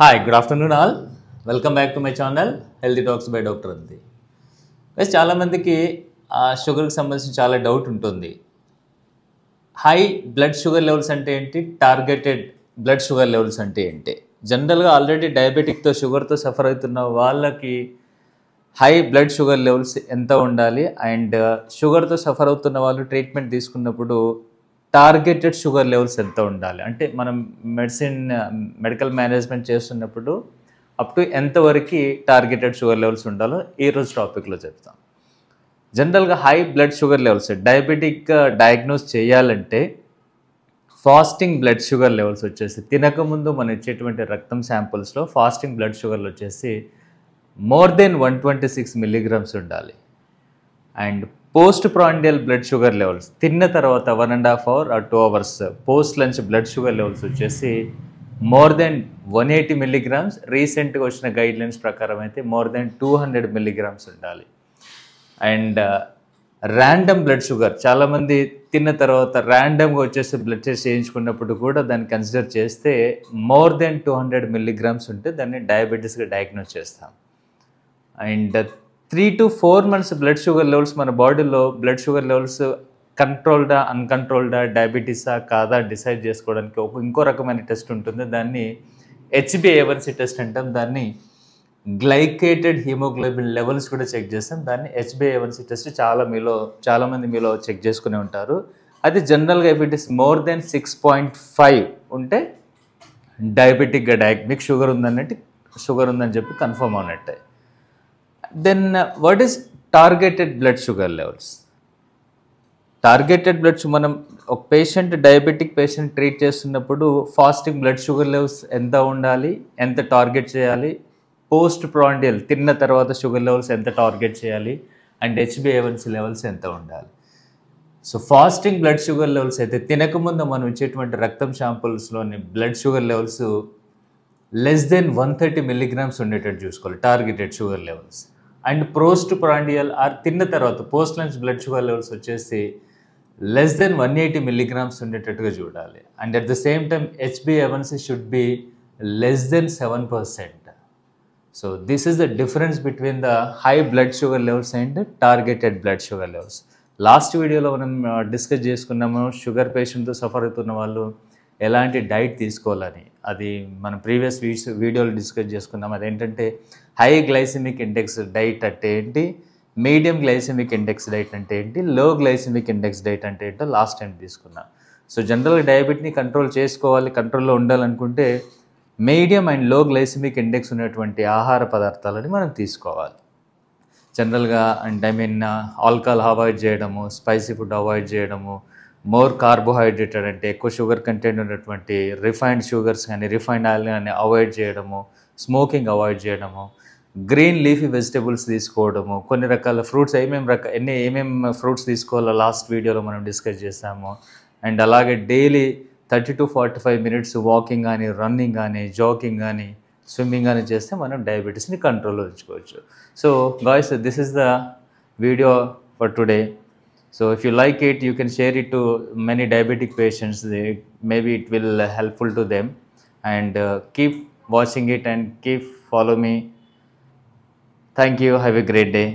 Hi, good afternoon all. Welcome back to my channel Healthy Talks by Dr. Anti. Guys చాలా మందికి షుగర్కి సంబంధించి చాలా డౌట్ ఉంటుంది. హై బ్లడ్ షుగర్ లెవెల్స్ అంటే ఏంటి, టార్గెటెడ్ బ్లడ్ షుగర్ లెవెల్స్ అంటే ఏంటి? జనరల్గా ఆల్రెడీ డయాబెటిక్తో షుగర్తో సఫర్ అవుతున్న వాళ్ళకి హై బ్లడ్ షుగర్ లెవెల్స్ ఎంత ఉండాలి, అండ్ షుగర్తో సఫర్ అవుతున్న వాళ్ళు ట్రీట్మెంట్ తీసుకున్నప్పుడు టార్గెటెడ్ షుగర్ లెవెల్స్ ఎంత ఉండాలి అంటే మనం మెడికల్ మేనేజ్మెంట్ చేస్తున్నప్పుడు అప్ టు ఎంతవరకు టార్గెటెడ్ షుగర్ లెవెల్స్ ఉండాలో ఈరోజు టాపిక్లో చెప్తాం. జనరల్గా high blood sugar levels diabetic diagnose చేయాలంటే ఫాస్టింగ్ బ్లడ్ షుగర్ లెవెల్స్ వచ్చేసి తినకముందు మనం ఇచ్చేటువంటి రక్తం శాంపుల్స్లో ఫాస్టింగ్ బ్లడ్ షుగర్లు వచ్చేసి మోర్ దెన్ 126 మిల్లీగ్రామ్స్ ఉండాలి. And post prandial blood sugar levels తిన్న తర్వాత 1.5 hour or 2 hours post lunch blood sugar levels వచ్చేసి మోర్ దెన్ 180 మిల్లీగ్రామ్స్. రీసెంట్గా వచ్చిన గైడ్లైన్స్ ప్రకారం అయితే మోర్ దెన్ 200 మిల్లీగ్రామ్స్ ఉండాలి. అండ్ ర్యాండమ్ బ్లడ్ షుగర్ చాలామంది తిన్న తర్వాత ర్యాండమ్గా వచ్చేసి బ్లడ్ టెస్ట్ చేయించుకున్నప్పుడు కూడా దాన్ని కన్సిడర్ చేస్తే మోర్ దెన్ 200 మిల్లీగ్రామ్స్ ఉంటే దాన్ని డయాబెటీస్గా డయాగ్నోస్ చేస్తాం. And 3 to 4 months blood sugar levels మన బాడీలో బ్లడ్ షుగర్ లెవెల్స్ కంట్రోల్డా అన్కంట్రోల్డా డయాబెటీసా కాదా డిసైడ్ చేసుకోవడానికి ఇంకో రకమైన టెస్ట్ ఉంటుంది. దాన్ని HbA1c టెస్ట్ అంటాం. దాన్ని గ్లైకేటెడ్ హీమోగ్లోబిన్ లెవెల్స్ కూడా చెక్ చేస్తాం. దాన్ని HbA1c టెస్ట్ చాలామంది మీలో చెక్ చేసుకునే ఉంటారు. అది జనరల్గా if it is more than 6.5 ఉంటే డయాబెటిక్గా మీకు షుగర్ ఉందని చెప్పి కన్ఫర్మ్ అవునట్టే. Then what is targeted blood sugar levels? Targeted blood మనం ఒక డయాబెటిక్ పేషెంట్ ట్రీట్ చేస్తున్నప్పుడు ఫాస్టింగ్ బ్లడ్ షుగర్ లెవెల్స్ ఎంత ఉండాలి, ఎంత టార్గెట్ చేయాలి, పోస్ట్ ప్రాండియల్ తిన్న తర్వాత షుగర్ లెవెల్స్ ఎంత టార్గెట్ చేయాలి, అండ్ HbA1c లెవెల్స్ ఎంత ఉండాలి. So fasting blood sugar levels అయితే తినకముందు మనం ఇచ్చేటువంటి రక్తం శాంపుల్స్లోని blood sugar levels less than 130 milligrams ఉండేటట్టు చూసుకోవాలి targeted sugar levels. And post prandial తిన్న తర్వాత post lunch blood sugar levels వచ్చేసి లెస్ దెన్ 180 మిల్లీగ్రామ్స్ ఉండేటట్టుగా చూడాలి. And at the same time HbA1c should be less than 7%. So this is the difference between the high blood sugar levels and targeted blood sugar levels. Last వీడియోలో మనం discuss చేసుకున్నాము sugar పేషెంట్తో suffer అవుతున్న వాళ్ళు ఎలాంటి diet తీసుకోవాలని. అది మన previous వీడియోలో డిస్కస్ చేసుకున్నాం. అదేంటంటే హై గ్లైసెమిక్ ఇండెక్స్ డైట్ అంటే ఏంటి, మీడియం గ్లైసెమిక్ ఇండెక్స్ డైట్ అంటే ఏంటి, లో గ్లైసెమిక్ ఇండెక్స్ డైట్ అంటే ఏంటో లాస్ట్ టైం తీసుకున్నాం. సో జనరల్గా డయాబెటీని కంట్రోల్ చేసుకోవాలి, కంట్రోల్లో ఉండాలనుకుంటే మీడియం అండ్ లో గ్లైసెమిక్ ఇండెక్స్ ఉన్నటువంటి ఆహార పదార్థాలని మనం తీసుకోవాలి. జనరల్గా ఆల్కహాల్ అవాయిడ్ చేయడము, స్పైసీ ఫుడ్ అవాయిడ్ చేయడము, మోర్ కార్బోహైడ్రేటెడ్ అంటే ఎక్కువ షుగర్ కంటెంట్ ఉన్నటువంటి రిఫైన్డ్ షుగర్స్ కానీ రిఫైన్డ్ ఆయిల్ కానీ అవాయిడ్ చేయడము, స్మోకింగ్ అవాయిడ్ చేయడము, గ్రీన్ లీఫీ వెజిటబుల్స్ తీసుకోవడము, కొన్ని రకాల ఫ్రూట్స్ ఏమేమి ఫ్రూట్స్ తీసుకోవాలో లాస్ట్ వీడియోలో మనం డిస్కస్ చేసాము. అండ్ అలాగే డైలీ 30 to 45 minutes వాకింగ్ కానీ రన్నింగ్ కానీ జాగింగ్ కానీ స్విమ్మింగ్ కానీ చేస్తే మనం డయాబెటీస్ని కంట్రోల్లో ఉంచుకోవచ్చు. So guys, this is the video for today. So if you like it, you can share it to many diabetic patients. Maybe it will helpful to them. And keep watching it and keep follow me. Thank you. Have a great day.